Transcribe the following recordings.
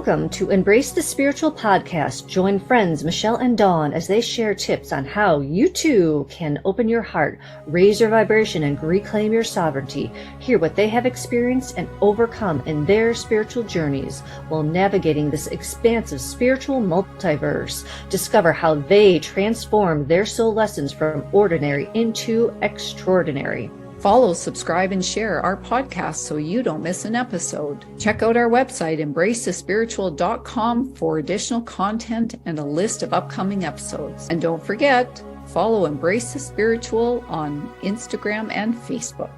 Welcome to Embrace the Spiritual Podcast. Join friends Michelle and Dawn as they share tips on how you too can open your heart, raise your vibration, and reclaim your sovereignty. Hear what they have experienced and overcome in their spiritual journeys while navigating this expansive spiritual multiverse. Discover how they transform their soul lessons from ordinary into extraordinary. Follow, subscribe, and share our podcast so you don't miss an episode. Check out our website, embracethespiritual.com, for additional content and a list of upcoming episodes. And don't forget, follow Embrace the Spiritual on Instagram and Facebook.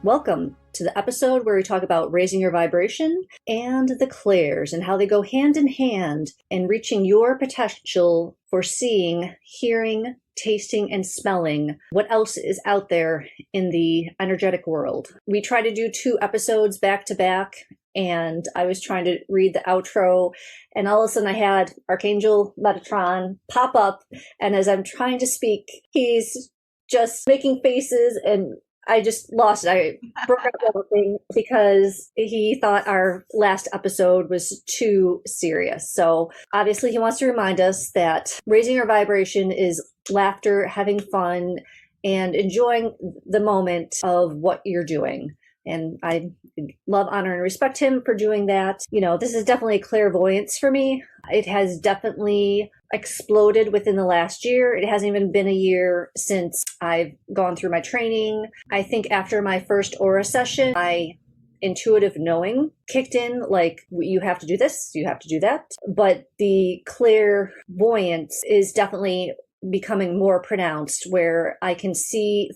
Welcome to the episode where we talk about raising your vibration and the Clairs and how they go hand in hand in reaching your potential for seeing, hearing, tasting, and smelling what else is out there in the energetic world. We try to do 2 episodes back to back, and I was trying to read the outro, and all of a sudden I had Archangel Metatron pop up, and as I'm trying to speak, he's just making faces, and I just lost it. I broke up the whole thing because he thought our last episode was too serious. So obviously he wants to remind us that raising your vibration is laughter, having fun, and enjoying the moment of what you're doing. And I love, honor, and respect him for doing that. You know, this is definitely clairvoyance for me. It has definitely exploded within the last year. It hasn't even been a year since I've gone through my training. I think after my first aura session, my intuitive knowing kicked in, like, you have to do this, you have to do that. But the clairvoyance is definitely becoming more pronounced, where I can see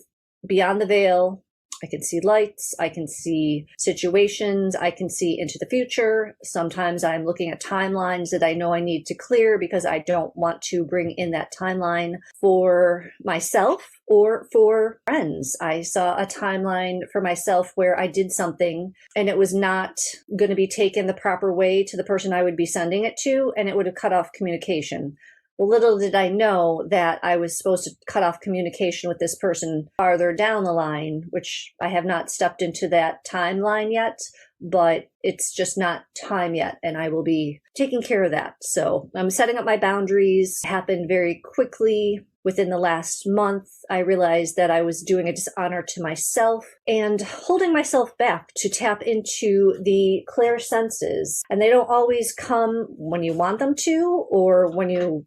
beyond the veil. I can see lights, I can see situations, I can see into the future. Sometimes I'm looking at timelines that I know I need to clear because I don't want to bring in that timeline for myself or for friends. I saw a timeline for myself where I did something and it was not going to be taken the proper way to the person I would be sending it to, and it would have cut off communication. Well, little did I know that I was supposed to cut off communication with this person farther down the line, which I have not stepped into that timeline yet, but it's just not time yet, and I will be taking care of that. So I'm setting up my boundaries. It happened very quickly. Within the last month, I realized that I was doing a dishonor to myself and holding myself back to tap into the clear senses. And they don't always come when you want them to or when you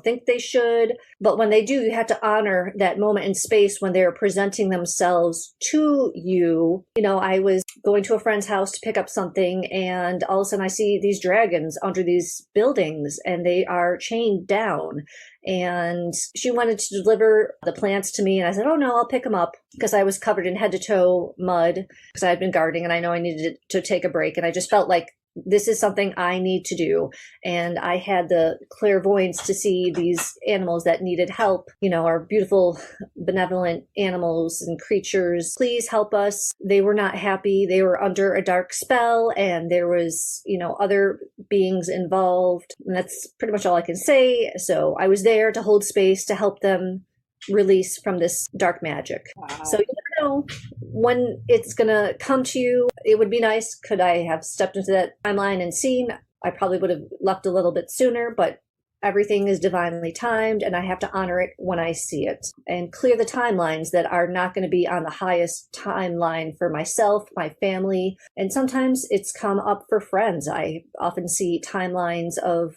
think they should. But when they do, you have to honor that moment in space when they're presenting themselves to you. I was going to a friend's house to pick up something, and all of a sudden I see these dragons under these buildings, and they are chained down. And she wanted to deliver the plants to me, and I said, oh no, I'll pick them up, because I was covered in head to toe mud because I had been gardening and I know I needed to take a break. And I just felt like this is something I need to do. And I had the clairvoyance to see these animals that needed help, our beautiful, benevolent animals and creatures. Please help us. They were not happy. They were under a dark spell, and there was, other beings involved. And that's pretty much all I can say. So I was there to hold space to help them release from this dark magic. Wow. So you never know when it's going to come to you. It would be nice. Could I have stepped into that timeline and seen? I probably would have left a little bit sooner, but everything is divinely timed, and I have to honor it when I see it and clear the timelines that are not going to be on the highest timeline for myself, my family, and sometimes it's come up for friends. I often see timelines of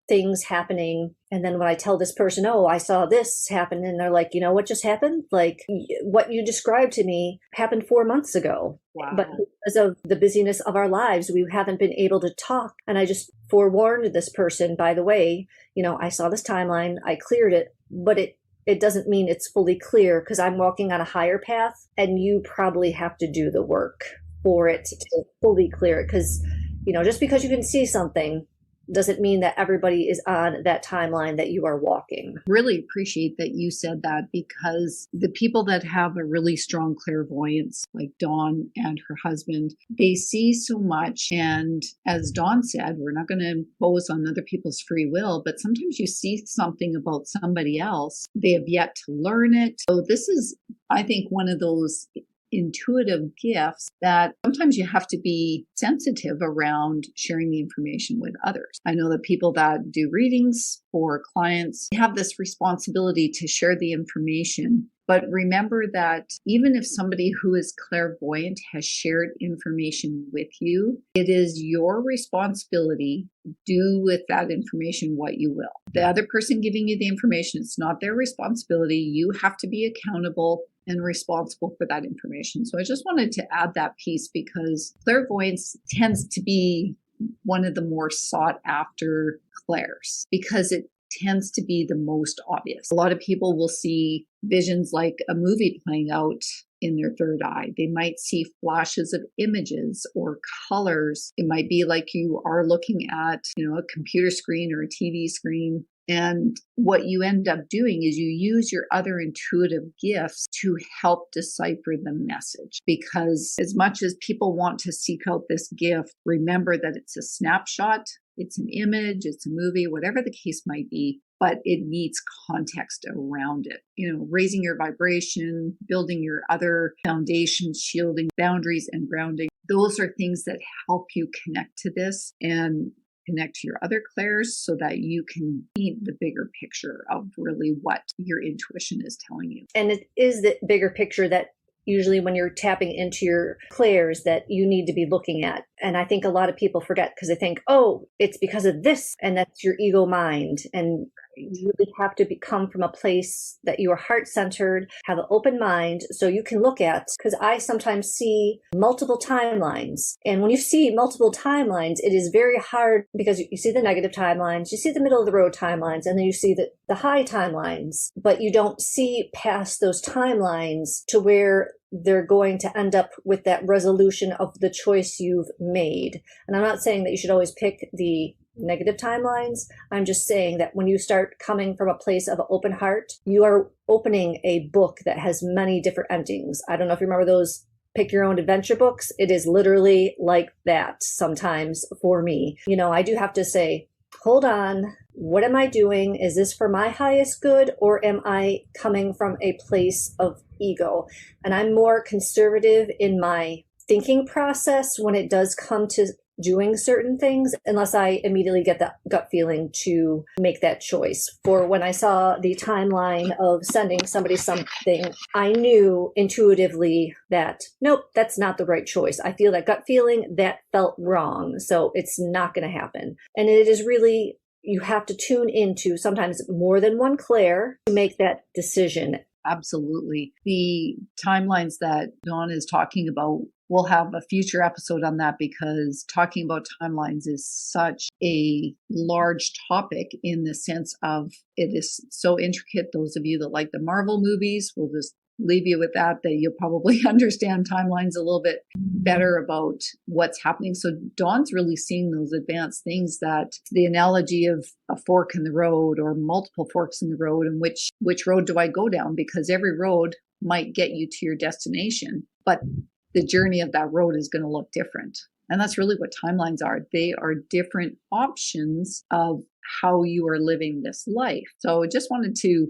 things happening, and then when I tell this person, oh, I saw this happen, and they're like, what just happened? Like, what you described to me happened 4 months ago. Wow. But because of the busyness of our lives, we haven't been able to talk. And I just forewarned this person, by the way, I saw this timeline, I cleared it, but it doesn't mean it's fully clear, because I'm walking on a higher path, and you probably have to do the work for it to fully clear it. Because, just because you can see something doesn't mean that everybody is on that timeline that you are walking. Really appreciate that you said that, because the people that have a really strong clairvoyance, like Dawn and her husband, they see so much. And as Dawn said, we're not going to impose on other people's free will, but sometimes you see something about somebody else. They have yet to learn it. So this is, I think, one of those intuitive gifts that sometimes you have to be sensitive around sharing the information with others. I know that people that do readings for clients have this responsibility to share the information. But remember that even if somebody who is clairvoyant has shared information with you, it is your responsibility to do with that information what you will. The other person giving you the information, it's not their responsibility. You have to be accountable and responsible for that information. So I just wanted to add that piece because clairvoyance tends to be one of the more sought after clairs because it tends to be the most obvious. A lot of people will see visions like a movie playing out in their third eye. They might see flashes of images or colors. It might be like you are looking at, a computer screen or a TV screen. And what you end up doing is you use your other intuitive gifts to help decipher the message. Because as much as people want to seek out this gift, remember that it's a snapshot, it's an image, it's a movie, whatever the case might be, but it needs context around it. Raising your vibration, building your other foundations, shielding boundaries and grounding. Those are things that help you connect to this and connect to your other clairs so that you can paint the bigger picture of really what your intuition is telling you. And it is the bigger picture that usually when you're tapping into your clairs that you need to be looking at. And I think a lot of people forget because they think, oh, it's because of this, and that's your ego mind. And you really have to come from a place that you are heart-centered, have an open mind, so you can look at, because I sometimes see multiple timelines. And when you see multiple timelines, it is very hard because you see the negative timelines, you see the middle of the road timelines, and then you see the high timelines, but you don't see past those timelines to where they're going to end up with that resolution of the choice you've made. And I'm not saying that you should always pick the negative timelines. I'm just saying that when you start coming from a place of an open heart, you are opening a book that has many different endings. I don't know if you remember those pick your own adventure books. It is literally like that sometimes for me. I do have to say, hold on, what am I doing? Is this for my highest good, or am I coming from a place of ego? And I'm more conservative in my thinking process when it does come to doing certain things, unless I immediately get that gut feeling to make that choice. For when I saw the timeline of sending somebody something, I knew intuitively that, nope, that's not the right choice. I feel that gut feeling, that felt wrong. So it's not going to happen. And it is really, you have to tune into sometimes more than one clair to make that decision. Absolutely. The timelines that Dawn is talking about, we'll have a future episode on that because talking about timelines is such a large topic in the sense of it is so intricate. Those of you that like the Marvel movies, we'll just leave you with that you'll probably understand timelines a little bit better about what's happening. So Dawn's really seeing those advanced things, that the analogy of a fork in the road or multiple forks in the road, and which road do I go down? Because every road might get you to your destination, but the journey of that road is going to look different. And that's really what timelines are. They are different options of how you are living this life. So I just wanted to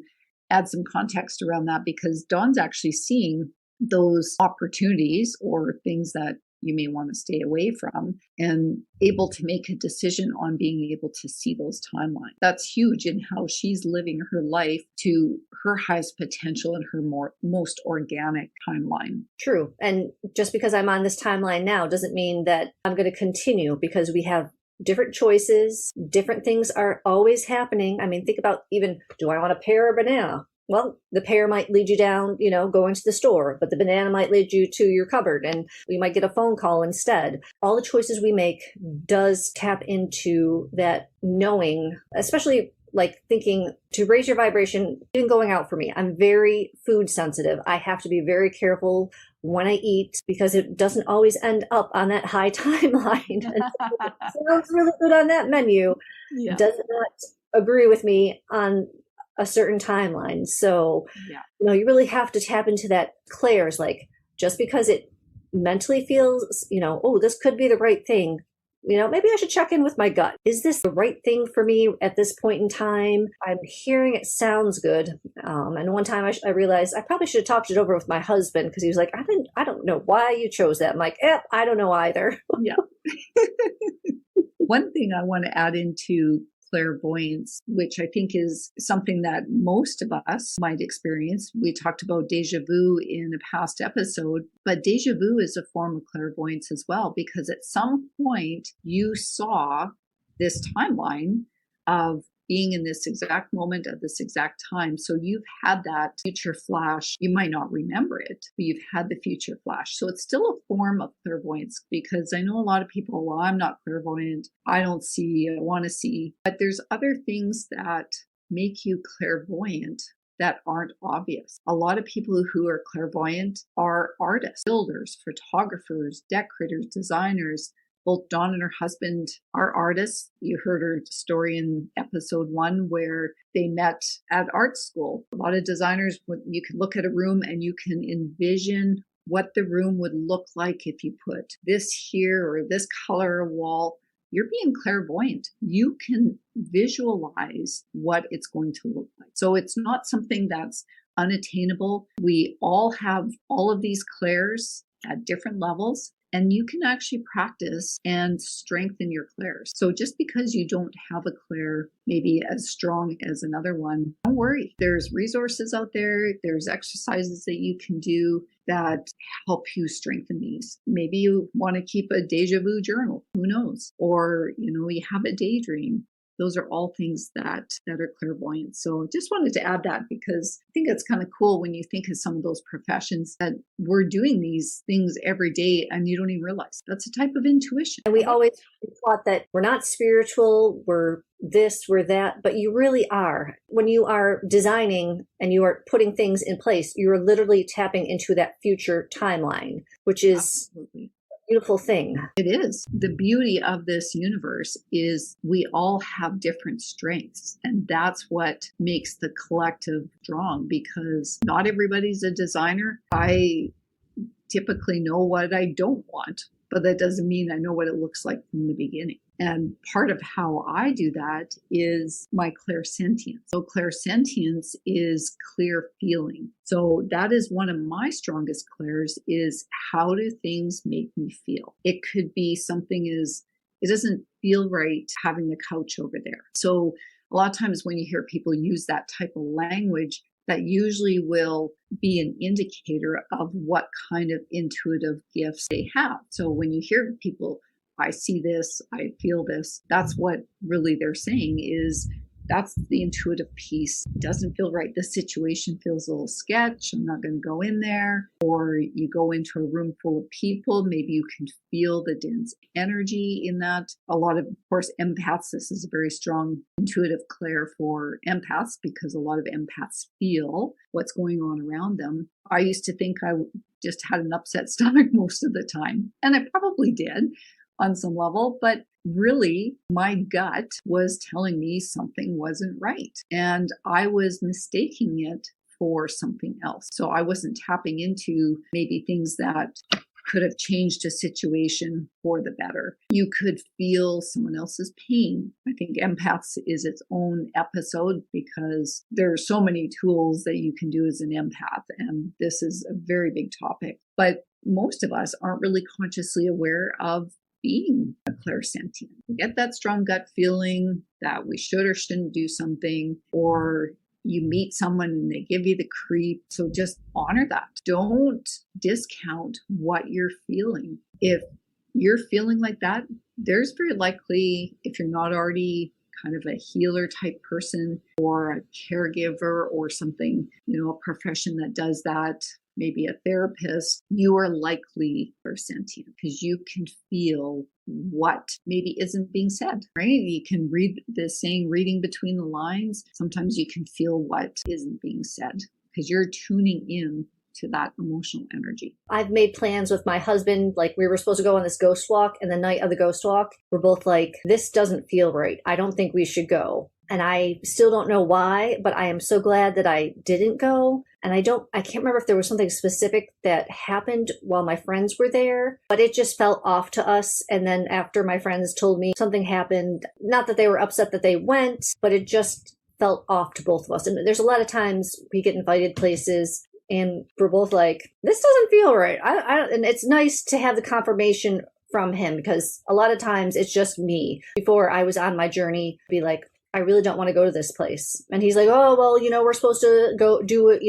add some context around that because Dawn's actually seeing those opportunities or things that you may want to stay away from and able to make a decision on being able to see those timelines. That's huge in how she's living her life to her highest potential and her most organic timeline. True. And just because I'm on this timeline now doesn't mean that I'm going to continue, because we have different choices. Different things are always happening. I mean, think about even, do I want a pear or banana? Well, the pear might lead you down, going to the store, but the banana might lead you to your cupboard and you might get a phone call instead. All the choices we make does tap into that knowing, especially like thinking to raise your vibration, even going out for me. I'm very food sensitive. I have to be very careful when I eat because it doesn't always end up on that high timeline. It sounds really good on that menu. Yeah. Does not agree with me on a certain timeline. So, you really have to tap into that clairs, like just because it mentally feels, oh, this could be the right thing maybe I should check in with my gut. Is this the right thing for me at this point in time? I'm hearing it sounds good. And one time I realized I probably should have talked it over with my husband, because he was like, I don't know why you chose that. I'm like, I don't know either. Yeah. One thing I want to add into clairvoyance, which I think is something that most of us might experience. We talked about deja vu in a past episode, but deja vu is a form of clairvoyance as well, because at some point you saw this timeline of being in this exact moment at this exact time. So you've had that future flash. You might not remember it, but you've had the future flash. So it's still a form of clairvoyance, because I know a lot of people, well, I'm not clairvoyant. I don't see, I want to see. But there's other things that make you clairvoyant that aren't obvious. A lot of people who are clairvoyant are artists, builders, photographers, decorators, designers. Both Dawn and her husband are artists. You heard her story in episode 1 where they met at art school. A lot of designers, you can look at a room and you can envision what the room would look like if you put this here or this color wall. You're being clairvoyant. You can visualize what it's going to look like. So it's not something that's unattainable. We all have all of these clairs at different levels. And you can actually practice and strengthen your clairs. So just because you don't have a clair maybe as strong as another one, don't worry. There's resources out there. There's exercises that you can do that help you strengthen these. Maybe you want to keep a deja vu journal. Who knows? Or, you have a daydream. Those are all things that are clairvoyant. So just wanted to add that, because I think it's kind of cool when you think of some of those professions that we're doing these things every day and you don't even realize. That's a type of intuition. And we always thought that we're not spiritual, we're this, we're that, but you really are. When you are designing and you are putting things in place, you're literally tapping into that future timeline, which is absolutely beautiful thing. It is. The beauty of this universe is we all have different strengths, and that's what makes the collective strong, because not everybody's a designer. I typically know what I don't want, but that doesn't mean I know what it looks like from the beginning. And part of how I do that is my clairsentience. So clairsentience is clear feeling. So that is one of my strongest clairs, is how do things make me feel? It could be something as, it doesn't feel right having the couch over there. So a lot of times when you hear people use that type of language, that usually will be an indicator of what kind of intuitive gifts they have. So when you hear people, I see this, I feel this, that's what really they're saying is that's the intuitive piece. It doesn't feel right. The situation feels a little sketch. I'm not going to go in there. Or you go into a room full of people. Maybe you can feel the dense energy in that. A lot of course, empaths, this is a very strong intuitive clair for empaths, because a lot of empaths feel what's going on around them. I used to think I just had an upset stomach most of the time. And I probably did on some level, but really my gut was telling me something wasn't right. And I was mistaking it for something else. So I wasn't tapping into maybe things that could have changed a situation for the better. You could feel someone else's pain. I think empaths is its own episode, because there are so many tools that you can do as an empath. And this is a very big topic. But most of us aren't really consciously aware of being a clairsentient. We get that strong gut feeling that we should or shouldn't do something, or you meet someone and they give you the creep. So just honor that. Don't discount what you're feeling. If you're feeling like that, there's very likely, if you're not already kind of a healer type person or a caregiver or something, a profession that does that, maybe a therapist, you are likely clairsentient, because you can feel what maybe isn't being said, right? You can read the saying, reading between the lines. Sometimes you can feel what isn't being said, because you're tuning in to that emotional energy. I've made plans with my husband, like we were supposed to go on this ghost walk, and the night of the ghost walk, we're both like, this doesn't feel right. I don't think we should go. And I still don't know why, but I am so glad that I didn't go. And I can't remember if there was something specific that happened while my friends were there, but it just felt off to us. And then after my friends told me something happened, not that they were upset that they went, but it just felt off to both of us. And there's a lot of times we get invited places and we're both like, this doesn't feel right. And it's nice to have the confirmation from him, because a lot of times it's just me. Before I was on my journey, be like, I really don't want to go to this place. And he's like, oh, well, we're supposed to go do it,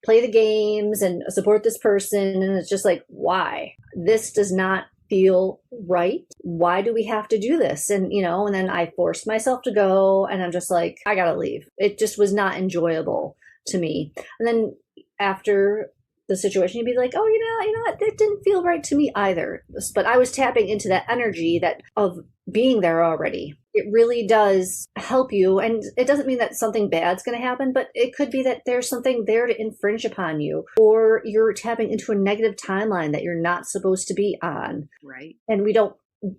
play the games and support this person. And it's just like, why? This does not feel right. Why do we have to do this? And, and then I forced myself to go, and I'm just like, I gotta leave. It just was not enjoyable to me. And then after the situation, you'd be like, oh, you know what? That didn't feel right to me either. But I was tapping into that energy of being there already. It really does help you. And it doesn't mean that something bad's going to happen, but it could be that there's something there to infringe upon you, or you're tapping into a negative timeline that you're not supposed to be on. Right. And we don't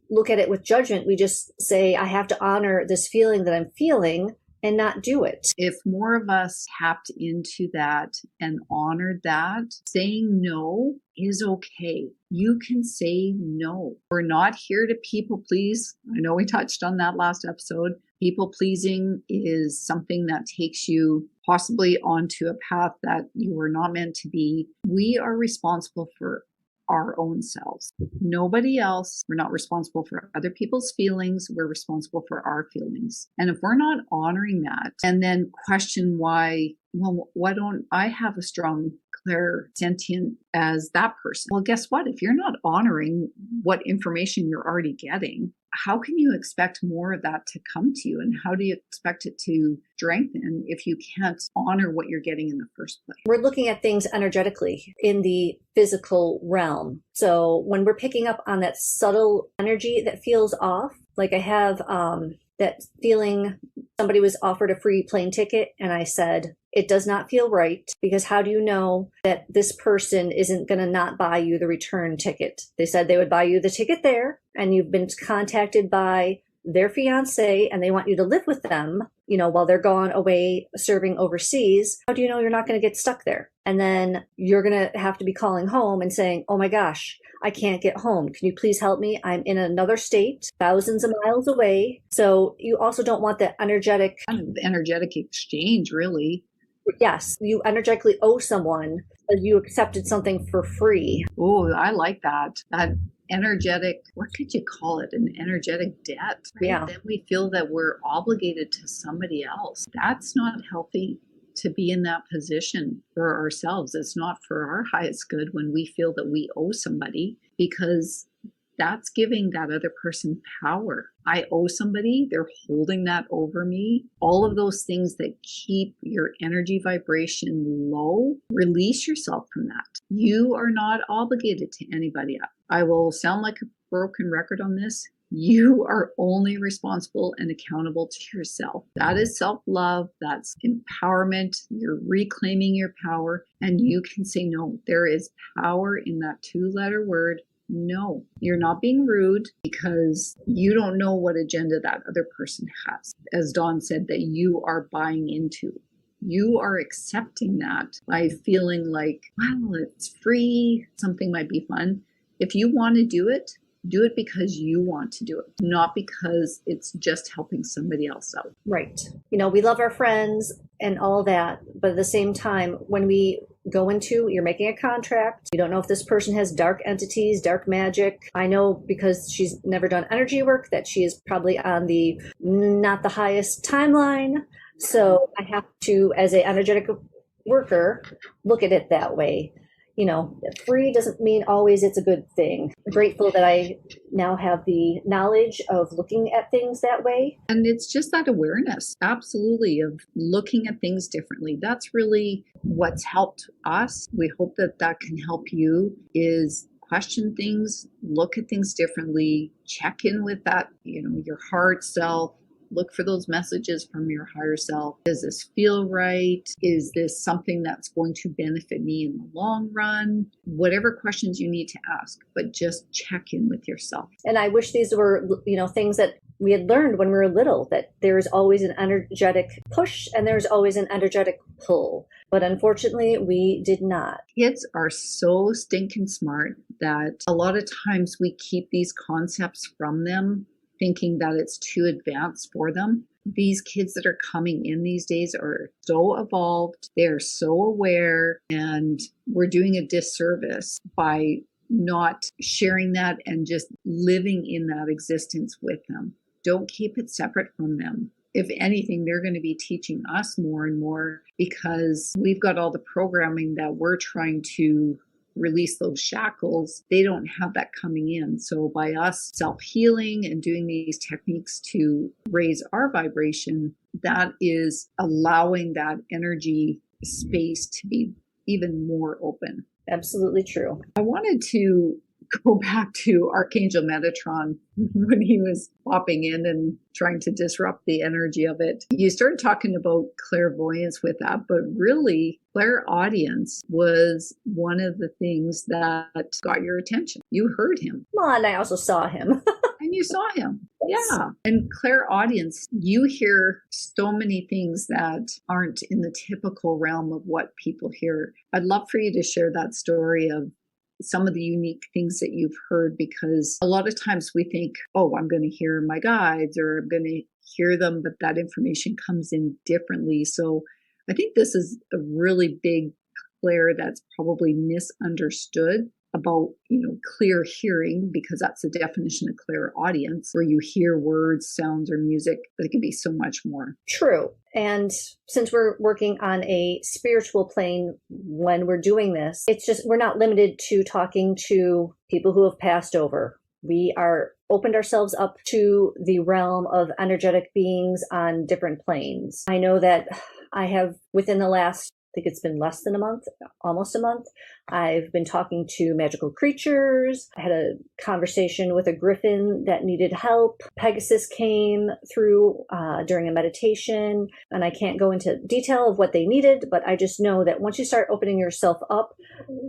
look at it with judgment. We just say, I have to honor this feeling that I'm feeling and not do it. If more of us tapped into that and honored that, saying no is okay. You can say no. We're not here to people please. I know we touched on that last episode. People pleasing is something that takes you possibly onto a path that you were not meant to be. We are responsible for our own selves. Nobody else. We're not responsible for other people's feelings. We're responsible for our feelings. And if we're not honoring that and then question why don't I have a strong Clair sentient as that person? Well, guess what? If you're not honoring what information you're already getting, how can you expect more of that to come to you? And how do you expect it to strengthen if you can't honor what you're getting in the first place? We're looking at things energetically in the physical realm. So when we're picking up on that subtle energy that feels off, like I have that feeling, somebody was offered a free plane ticket and I said, it does not feel right, because how do you know that this person isn't going to not buy you the return ticket? They said they would buy you the ticket there, and you've been contacted by their fiance and they want you to live with them, while they're gone away serving overseas. How do you know you're not going to get stuck there? And then you're going to have to be calling home and saying, oh my gosh, I can't get home. Can you please help me? I'm in another state, thousands of miles away. So you also don't want that energetic exchange, really. Yes, you energetically owe someone because you accepted something for free. Oh, I like that. That energetic, what could you call it? An energetic debt. Right? Yeah. Then we feel that we're obligated to somebody else. That's not healthy to be in that position for ourselves. It's not for our highest good when we feel that we owe somebody, because that's giving that other person power. I owe somebody, they're holding that over me. All of those things that keep your energy vibration low, release yourself from that. You are not obligated to anybody else. I will sound like a broken record on this. You are only responsible and accountable to yourself. That is self-love. That's empowerment. You're reclaiming your power, and you can say no. There is power in that 2-letter word. No, you're not being rude, because you don't know what agenda that other person has. As Dawn said, that you are buying into. You are accepting that by feeling like, wow, it's free. Something might be fun. If you want to do it because you want to do it, not because it's just helping somebody else out. Right. We love our friends and all that, but at the same time, when we go into, you're making a contract, you don't know if this person has dark entities, dark magic. I know because she's never done energy work that she is probably on the not the highest timeline. So I have to, as an energetic worker, look at it that way. Free doesn't mean always it's a good thing. I'm grateful that I now have the knowledge of looking at things that way. And it's just that awareness, absolutely, of looking at things differently. That's really what's helped us. We hope that that can help you, is question things, look at things differently, check in with that, your heart self. Look for those messages from your higher self. Does this feel right? Is this something that's going to benefit me in the long run? Whatever questions you need to ask, but just check in with yourself. And I wish these were, things that we had learned when we were little that there's always an energetic push and there's always an energetic pull. But unfortunately, we did not. Kids are so stinking smart that a lot of times we keep these concepts from them, thinking that it's too advanced for them. These kids that are coming in these days are so evolved, they're so aware, and we're doing a disservice by not sharing that and just living in that existence with them. Don't keep it separate from them. If anything, they're going to be teaching us more and more because we've got all the programming that we're trying to release those shackles. They don't have that coming in. So by us self-healing and doing these techniques to raise our vibration, that is allowing that energy space to be even more open. Absolutely true. I wanted to go back to Archangel Metatron when he was popping in and trying to disrupt the energy of it. You started talking about clairvoyance with that, but really clairaudience was one of the things that got your attention. You heard him. Well, and I also saw him. And you saw him. Yeah. And clairaudience, you hear so many things that aren't in the typical realm of what people hear. I'd love for you to share that story of some of the unique things that you've heard, because a lot of times we think, oh, I'm going to hear my guides or I'm going to hear them, but that information comes in differently. So I think this is a really big Clair that's probably misunderstood about, clear hearing, because that's the definition of clairaudience, where you hear words, sounds, or music, but it can be so much more. True. And since we're working on a spiritual plane when we're doing this, it's just, we're not limited to talking to people who have passed over. We are opened ourselves up to the realm of energetic beings on different planes. I know that I have, within the last, I think it's been less than a month, almost a month, I've been talking to magical creatures. I had a conversation with a griffin that needed help. Pegasus came through during a meditation, and I can't go into detail of what they needed, but I just know that once you start opening yourself up,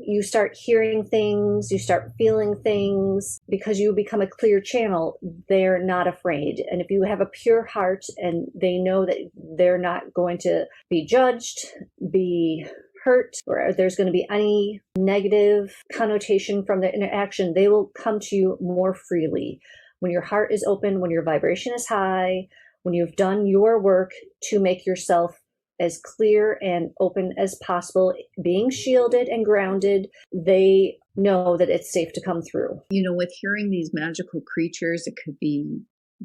you start hearing things, you start feeling things, because you become a clear channel. They're not afraid. And if you have a pure heart and they know that they're not going to be judged, be hurt, or there's going to be any negative connotation from the interaction, they will come to you more freely. When your heart is open, when your vibration is high, when you've done your work to make yourself as clear and open as possible, being shielded and grounded, they know that it's safe to come through. With hearing these magical creatures, it could be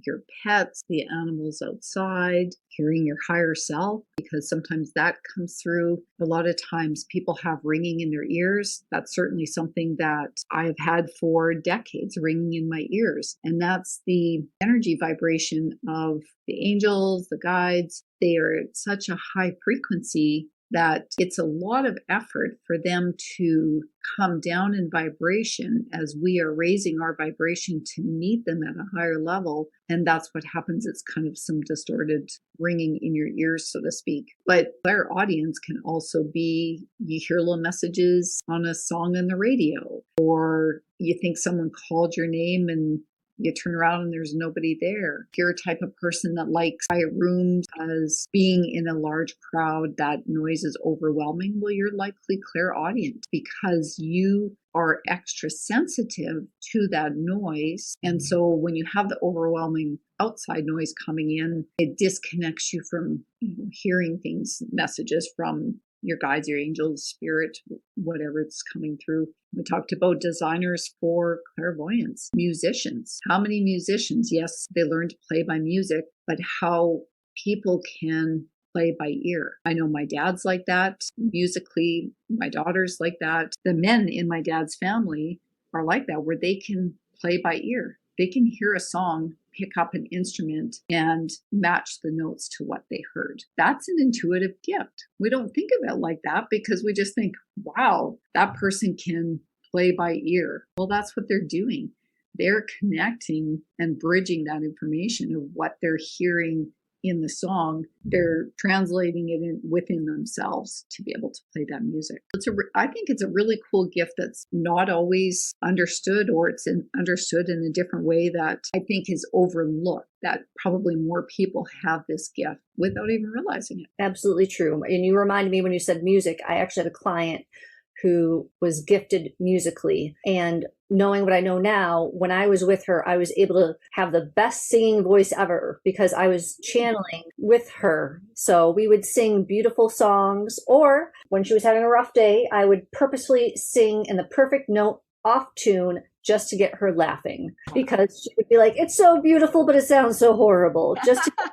your pets, the animals outside, hearing your higher self, because sometimes that comes through. A lot of times people have ringing in their ears. That's certainly something that I've had for decades, ringing in my ears. And that's the energy vibration of the angels, the guides. They are at such a high frequency that it's a lot of effort for them to come down in vibration as we are raising our vibration to meet them at a higher level. And that's what happens. It's kind of some distorted ringing in your ears, so to speak. But clairaudience can also be, you hear little messages on a song on the radio, or you think someone called your name and you turn around and there's nobody there. If you're a type of person that likes quiet rooms, as being in a large crowd, that noise is overwhelming, well, you're likely clairaudient because you are extra sensitive to that noise. And so when you have the overwhelming outside noise coming in, it disconnects you from hearing things, messages from your guides, your angels, spirit, whatever it's coming through. We talked about designers for clairvoyance, musicians. How many musicians? Yes, they learn to play by music, but how people can play by ear. I know my dad's like that musically. My daughter's like that. The men in my dad's family are like that, where they can play by ear. They can hear a song, pick up an instrument, and match the notes to what they heard. That's an intuitive gift. We don't think of it like that because we just think, wow, that person can play by ear. Well, that's what they're doing. They're connecting and bridging that information of what they're hearing in the song, they're translating it within themselves to be able to play that music. I think it's a really cool gift that's not always understood, or it's understood in a different way that I think is overlooked, that probably more people have this gift without even realizing it. Absolutely true. And you reminded me when you said music, I actually had a client who was gifted musically. And knowing what I know now, when I was with her, I was able to have the best singing voice ever because I was channeling with her. So we would sing beautiful songs, or when she was having a rough day, I would purposely sing in the perfect note off tune just to get her laughing, because she would be like, it's so beautiful, but it sounds so horrible. Just to get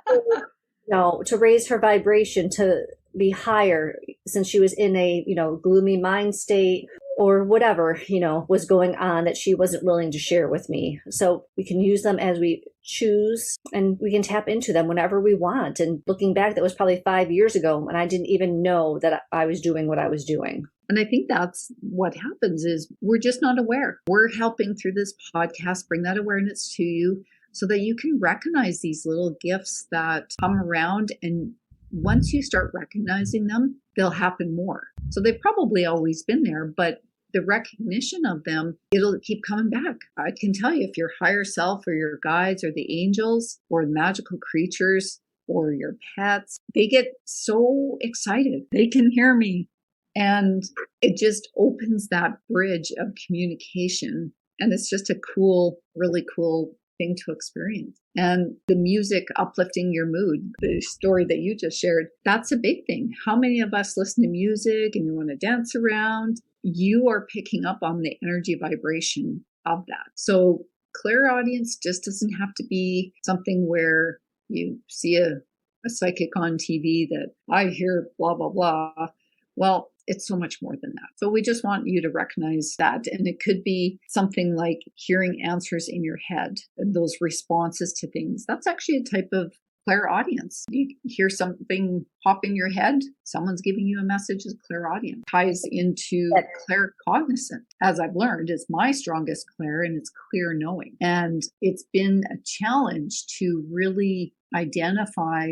her, to raise her vibration, to be higher, since she was in a, gloomy mind state or whatever, was going on that she wasn't willing to share with me. So we can use them as we choose, and we can tap into them whenever we want. And looking back, that was probably 5 years ago, and I didn't even know that I was doing what I was doing. And I think that's what happens is we're just not aware. We're helping through this podcast bring that awareness to you so that you can recognize these little gifts that come around. And once you start recognizing them, they'll happen more. So they've probably always been there, but the recognition of them, it'll keep coming back. I can tell you, if your higher self or your guides or the angels or the magical creatures or your pets, they get so excited. They can hear me. And it just opens that bridge of communication. And it's just a cool, really cool thing to experience. And the music uplifting your mood, the story that you just shared, that's a big thing. How many of us listen to music and you want to dance around? You are picking up on the energy vibration of that. So clairaudience just doesn't have to be something where you see a psychic on TV that I hear blah, blah, blah. Well, it's so much more than that. So we just want you to recognize that. And it could be something like hearing answers in your head and those responses to things. That's actually a type of clairaudience. You hear something pop in your head, someone's giving you a message, as clairaudience. Ties into claircognizant, as I've learned, is my strongest clair, and it's clear knowing. And it's been a challenge to really identify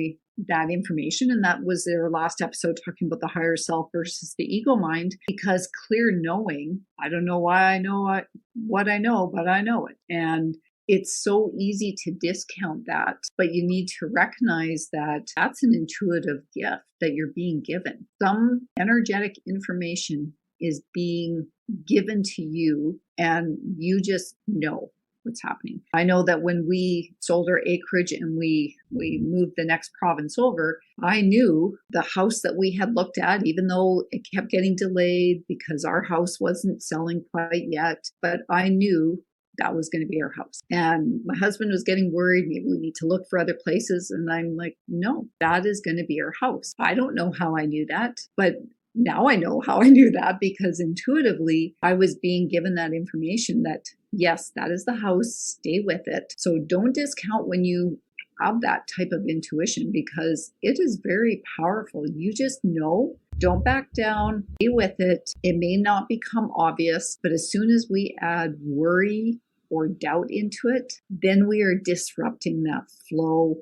that information. And that was their last episode, talking about the higher self versus the ego mind, because clear knowing, I don't know why I know what I know, but I know it. And it's so easy to discount that, but you need to recognize that that's an intuitive gift that you're being given. Some energetic information is being given to you, and you just know what's happening. I know that when we sold our acreage and we moved the next province over, I knew the house that we had looked at, even though it kept getting delayed because our house wasn't selling quite yet, but I knew that was going to be our house. And my husband was getting worried, maybe we need to look for other places. And I'm like, no, that is going to be our house. I don't know how I knew that, but now I know how I knew that, because intuitively I was being given that information that, yes, that is the house, stay with it. So don't discount when you have that type of intuition, because it is very powerful. You just know, don't back down, stay with it. It may not become obvious, but as soon as we add worry or doubt into it, then we are disrupting that flow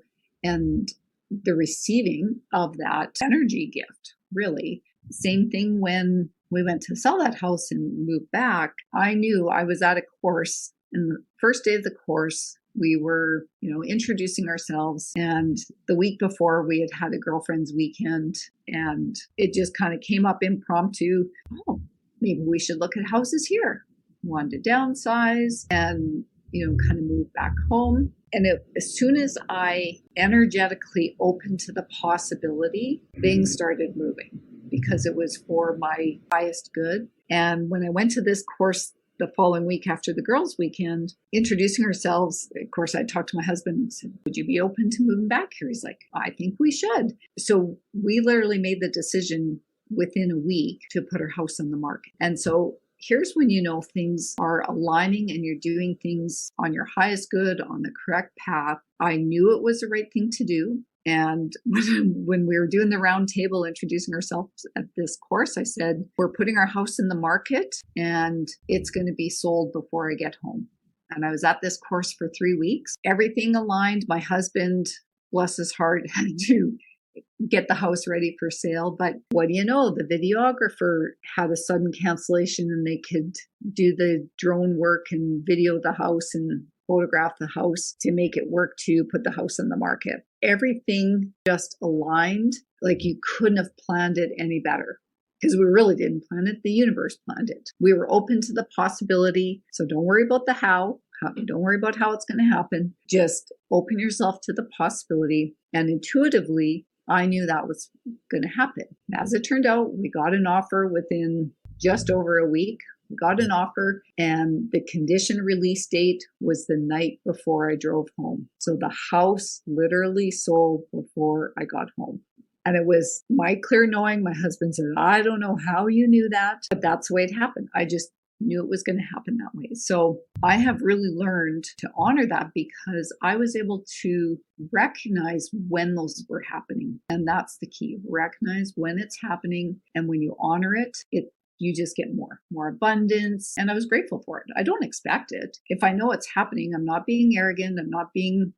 and the receiving of that energy gift, really. Same thing when we went to sell that house and move back. I knew I was at a course, and the first day of the course, we were, introducing ourselves. And the week before, we had a girlfriend's weekend, and it just kind of came up impromptu. Oh, maybe we should look at houses here. Wanted to downsize and, kind of move back home. And as soon as I energetically opened to the possibility, things started moving, because it was for my highest good. And when I went to this course the following week after the girls' weekend, introducing ourselves, of course, I talked to my husband and said, would you be open to moving back here? He's like, I think we should. So we literally made the decision within a week to put our house on the market. And so here's when you know things are aligning and you're doing things on your highest good, on the correct path. I knew it was the right thing to do. And when we were doing the round table introducing ourselves at this course, I said, we're putting our house in the market and it's going to be sold before I get home. And I was at this course for 3 weeks. Everything aligned. My husband bless his heart, had to get the house ready for sale. But what do you know? The videographer had a sudden cancellation and they could do the drone work and video the house and photograph the house to make it work to put the house on the market. Everything just aligned like you couldn't have planned it any better. Because we really didn't plan it. The universe planned it. We were open to the possibility. So don't worry about the how. Don't worry about how it's going to happen. Just open yourself to the possibility. And intuitively, I knew that was going to happen. As it turned out, we got an offer within just over a week. We got an offer, and the condition release date was the night before I drove home. So the house literally sold before I got home. And it was my clear knowing. My husband said, I don't know how you knew that, but that's the way it happened. I just knew it was going to happen that way. So I have really learned to honor that because I was able to recognize when those were happening. And that's the key. Recognize when it's happening. And when you honor it, you just get more abundance. And I was grateful for it. I don't expect it. If I know it's happening, I'm not being arrogant. I'm not being,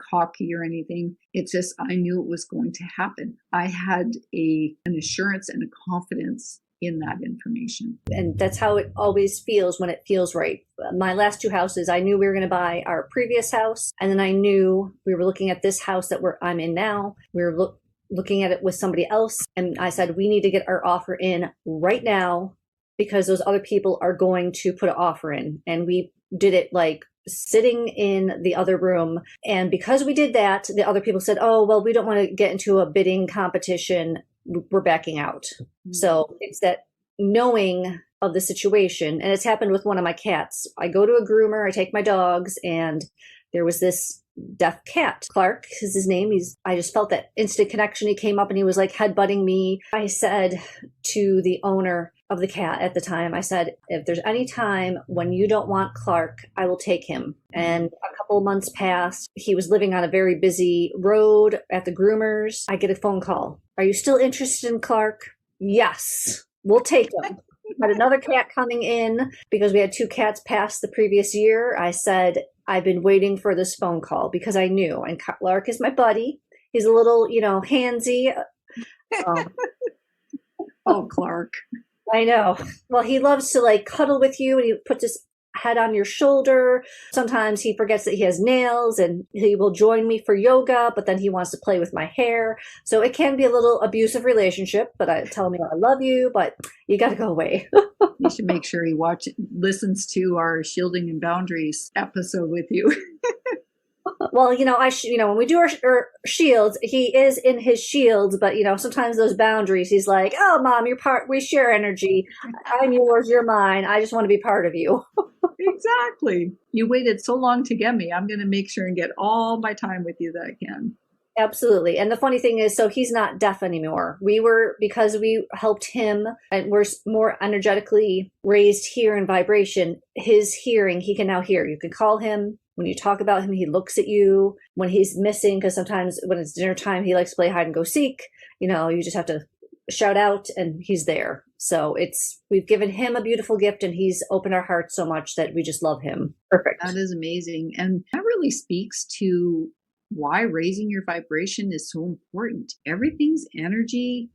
cocky or anything. It's just, I knew it was going to happen. I had an assurance and a confidence in that information. And that's how it always feels when it feels right. My last two houses, I knew we were going to buy our previous house. And then I knew we were looking at this house that I'm in now. We were looking at it with somebody else. And I said, we need to get our offer in right now because those other people are going to put an offer in. And we did it like sitting in the other room. And because we did that, the other people said, oh, well, we don't want to get into a bidding competition. We're backing out. Mm-hmm. So it's that knowing of the situation. And it's happened with one of my cats. I go to a groomer, I take my dogs, and there was this deaf cat. Clark is his name. I just felt that instant connection. He came up and he was like headbutting me. I said to the owner of the cat at the time, I said, if there's any time when you don't want Clark, I will take him. And a couple of months passed. He was living on a very busy road at the groomers. I get a phone call. Are you still interested in Clark? Yes, we'll take him. Had another cat coming in because we had two cats pass the previous year. I said, I've been waiting for this phone call because I knew. And Clark is my buddy. He's a little, handsy. Oh, Clark. I know. Well, he loves to like cuddle with you and he puts his head on your shoulder. Sometimes he forgets that he has nails and he will join me for yoga, but then he wants to play with my hair. So it can be a little abusive relationship, but I tell him, I love you, but you got to go away. You should make sure he listens to our Shielding and Boundaries episode with you. Well, when we do our shields, he is in his shields, but, sometimes those boundaries, he's like, oh, Mom, we share energy. I'm yours, you're mine. I just want to be part of you. Exactly. You waited so long to get me. I'm going to make sure and get all my time with you that I can. Absolutely. And the funny thing is, so he's not deaf anymore. Because we helped him and we're more energetically raised here in vibration, his hearing, he can now hear. You can call him. When you talk about him, he looks at you. When he's missing, because sometimes when it's dinner time, he likes to play hide and go seek. You just have to shout out and he's there. So we've given him a beautiful gift and he's opened our hearts so much that we just love him. Perfect. That is amazing. And that really speaks to why raising your vibration is so important. Everything's energy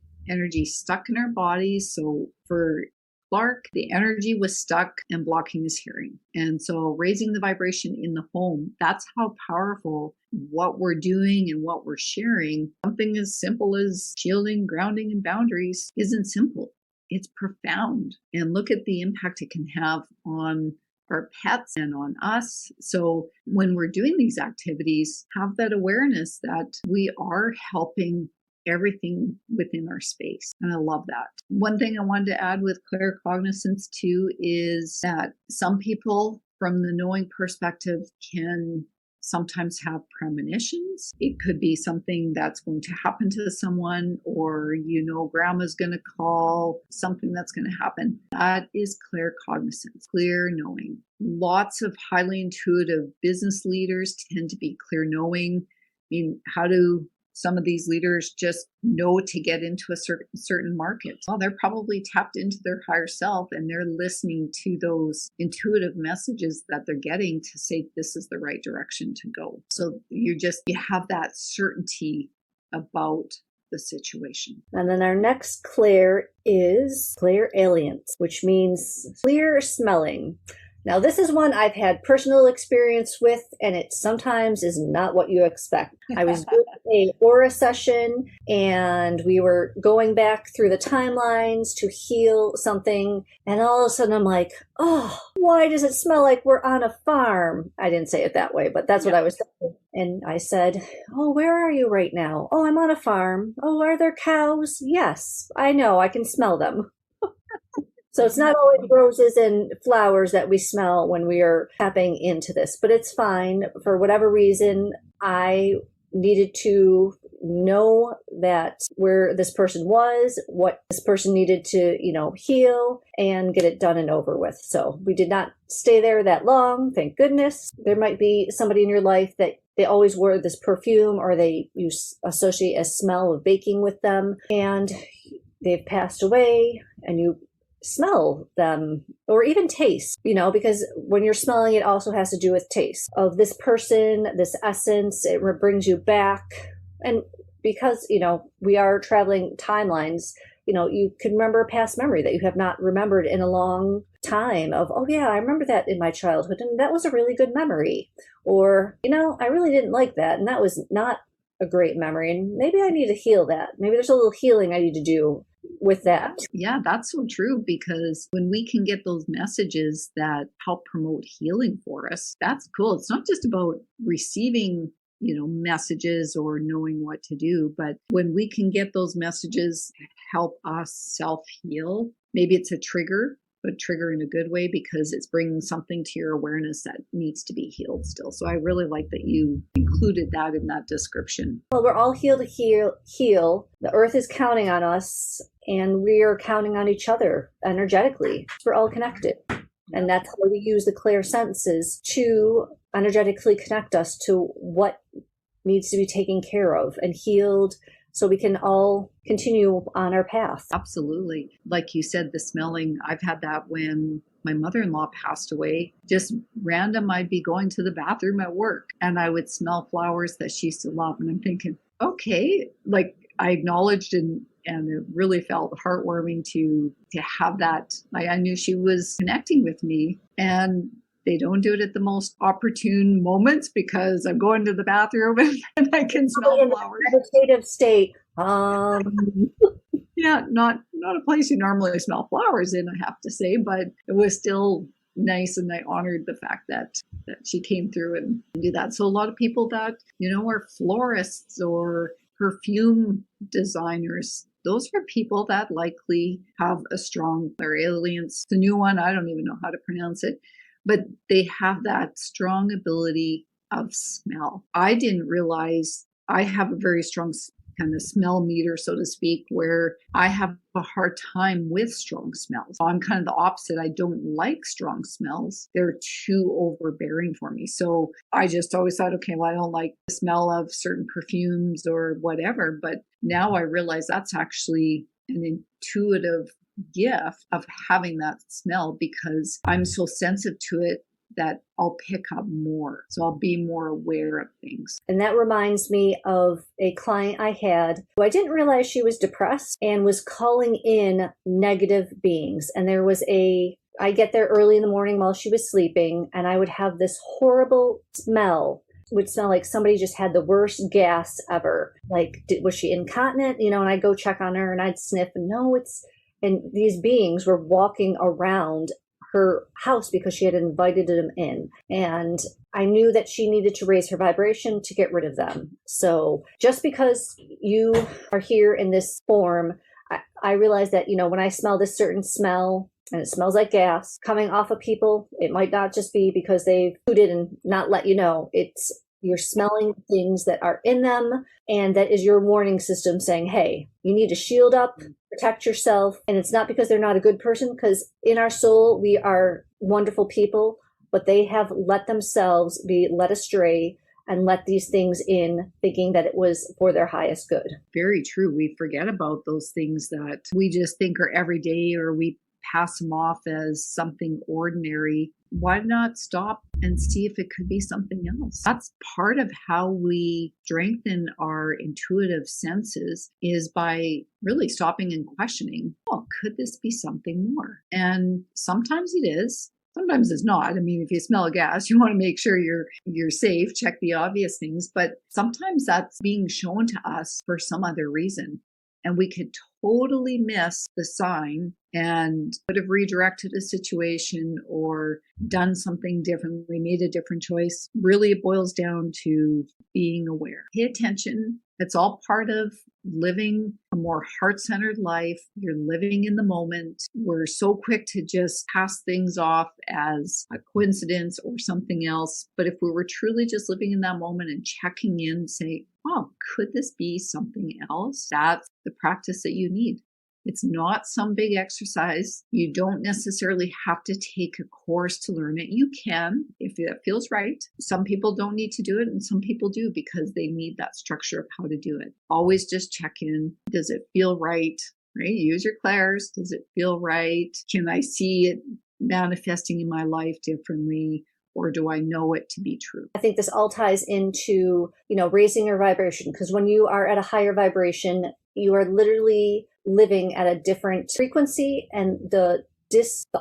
stuck in our bodies. So for Clark, the energy was stuck and blocking his hearing. And so raising the vibration in the home, that's how powerful what we're doing and what we're sharing. Something as simple as shielding, grounding, and boundaries isn't simple. It's profound. And look at the impact it can have on our pets and on us. So when we're doing these activities, have that awareness that we are helping everything within our space. And I love that. One thing I wanted to add with claircognizance too is that some people from the knowing perspective can sometimes have premonitions. It could be something that's going to happen to someone, or grandma's going to call, something that's going to happen. That is claircognizance, clear knowing. Lots of highly intuitive business leaders tend to be clear knowing. I mean, how do some of these leaders just know to get into a certain market. Well, they're probably tapped into their higher self and they're listening to those intuitive messages that they're getting to say this is the right direction to go. So you have that certainty about the situation. And then our next Clair is clairalience, which means clear smelling. Now, this is one I've had personal experience with, and it sometimes is not what you expect. I was doing a aura session, and we were going back through the timelines to heal something, and all of a sudden I'm like, oh, why does it smell like we're on a farm? I didn't say it that way, but that's what I was thinking. And I said, oh, where are you right now? Oh, I'm on a farm. Oh, are there cows? Yes, I know, I can smell them. So it's not always roses and flowers that we smell when we are tapping into this, but it's fine. For whatever reason, I needed to know that where this person was, what this person needed to, heal and get it done and over with. So we did not stay there that long. Thank goodness. There might be somebody in your life that they always wear this perfume or you associate a smell of baking with them and they've passed away and you smell them or even taste, because when you're smelling, it also has to do with taste of this person, this essence. It brings you back. And because, we are traveling timelines, you can remember a past memory that you have not remembered in a long time of, oh yeah, I remember that in my childhood and that was a really good memory. Or, I really didn't like that and that was not a great memory and maybe I need to heal that. Maybe there's a little healing I need to do with that. Yeah, that's so true, because when we can get those messages that help promote healing for us, that's cool. It's not just about receiving, messages or knowing what to do, but when we can get those messages help us self-heal, maybe it's a trigger, but trigger in a good way because it's bringing something to your awareness that needs to be healed still. So I really like that you included that in that description. Well, we're all here to heal. The earth is counting on us and we are counting on each other energetically. We're all connected. And that's how we use the Clair senses to energetically connect us to what needs to be taken care of and healed so we can all continue on our path. Absolutely. Like you said, the smelling, I've had that when my mother-in-law passed away. Just random, I'd be going to the bathroom at work and I would smell flowers that she used to love. And I'm thinking, okay, like I acknowledged and it really felt heartwarming to have that. I knew she was connecting with me, and they don't do it at the most opportune moments because I'm going to the bathroom and I can smell flowers. Meditative state. Yeah, not a place you normally smell flowers in, I have to say, but it was still nice, and I honored the fact that she came through and did that. So a lot of people that are florists or perfume designers, those are people that likely have a strong clairalience. The new one, I don't even know how to pronounce it, but they have that strong ability of smell. I didn't realize I have a very strong kind of smell meter, so to speak, where I have a hard time with strong smells. I'm kind of the opposite. I don't like strong smells. They're too overbearing for me. So I just always thought, okay, well, I don't like the smell of certain perfumes or whatever. But now I realize that's actually an intuitive gift of having that smell because I'm so sensitive to it that I'll pick up more. So I'll be more aware of things. And that reminds me of a client I had who I didn't realize she was depressed and was calling in negative beings. And I get there early in the morning while she was sleeping, and I would have this horrible smell. It would smell like somebody just had the worst gas ever. Like, was she incontinent? And I'd go check on her and I'd sniff and and these beings were walking around her house because she had invited them in. And I knew that she needed to raise her vibration to get rid of them. So just because you are here in this form, I realized that, when I smell this certain smell and it smells like gas coming off of people, it might not just be because they've hooted and not let you know. You're smelling things that are in them, and that is your warning system saying, hey, you need to shield up, protect yourself. And it's not because they're not a good person, because in our soul, we are wonderful people, but they have let themselves be led astray and let these things in thinking that it was for their highest good. Very true. We forget about those things that we just think are everyday, or we pass them off as something ordinary. Why not stop and see if it could be something else? That's part of how we strengthen our intuitive senses, is by really stopping and questioning, oh, could this be something more? And sometimes it is. Sometimes it's not. I mean, if you smell a gas, you want to make sure you're safe, check the obvious things. But sometimes that's being shown to us for some other reason. And we could totally miss the sign and would have redirected a situation or done something differently, made a different choice. Really, it boils down to being aware. Pay attention. It's all part of living a more heart-centered life. You're living in the moment. We're so quick to just pass things off as a coincidence or something else. But if we were truly just living in that moment and checking in, say, oh, could this be something else? That's the practice that you need. It's not some big exercise. You don't necessarily have to take a course to learn it. You can, if it feels right. Some people don't need to do it, and some people do because they need that structure of how to do it. Always just check in. Does it feel right? Right? Use your clairs. Does it feel right? Can I see it manifesting in my life differently? Or do I know it to be true? I think this all ties into, raising your vibration, because when you are at a higher vibration, you are literally living at a different frequency, and the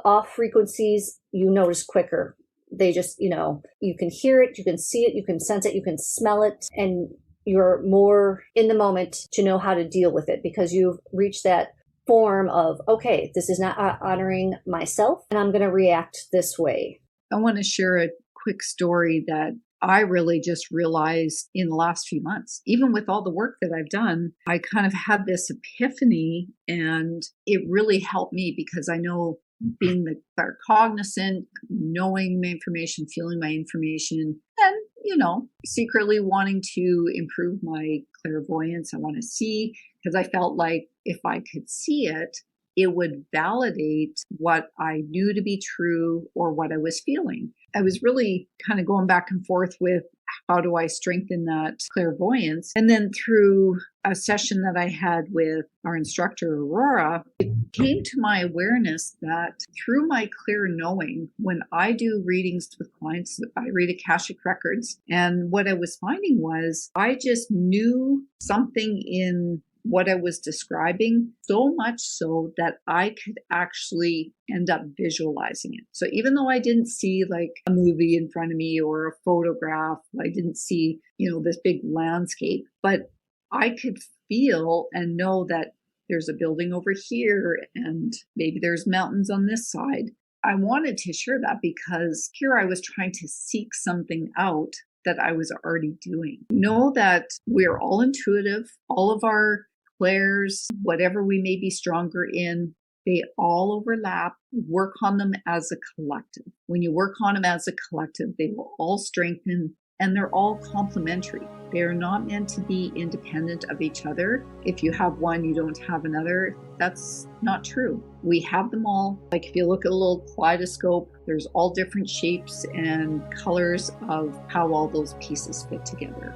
off frequencies you notice quicker. They just, you can hear it, you can see it, you can sense it, you can smell it, and you're more in the moment to know how to deal with it, because you've reached that form of, okay, this is not honoring myself, and I'm going to react this way. I want to share a quick story that I really just realized in the last few months. Even with all the work that I've done, I kind of had this epiphany, and it really helped me, because I know being the claircognizant, knowing my information, feeling my information, and, secretly wanting to improve my clairvoyance. I want to see, because I felt like if I could see it, it would validate what I knew to be true or what I was feeling. I was really kind of going back and forth with how do I strengthen that clairvoyance. And then through a session that I had with our instructor, Aurora, it came to my awareness that through my clear knowing, when I do readings with clients, I read Akashic records. And what I was finding was I just knew something in what I was describing, so much so that I could actually end up visualizing it. So even though I didn't see like a movie in front of me or a photograph, I didn't see, this big landscape, but I could feel and know that there's a building over here and maybe there's mountains on this side. I wanted to share that because here I was trying to seek something out that I was already doing. Know that we're all intuitive. All of our clairs, whatever we may be stronger in, they all overlap. Work on them as a collective. When you work on them as a collective, they will all strengthen, and they're all complementary. They are not meant to be independent of each other. If you have one, you don't have another. That's not true. We have them all. Like if you look at a little kaleidoscope, there's all different shapes and colors of how all those pieces fit together.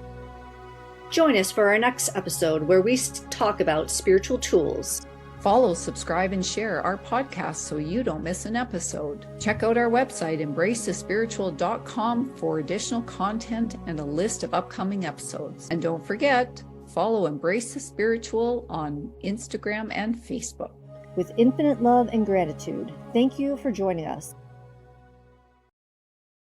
Join us for our next episode where we talk about spiritual tools. Follow, subscribe, and share our podcast so you don't miss an episode. Check out our website, embracethespiritual.com, for additional content and a list of upcoming episodes. And don't forget, follow Embrace the Spiritual on Instagram and Facebook. With infinite love and gratitude, thank you for joining us.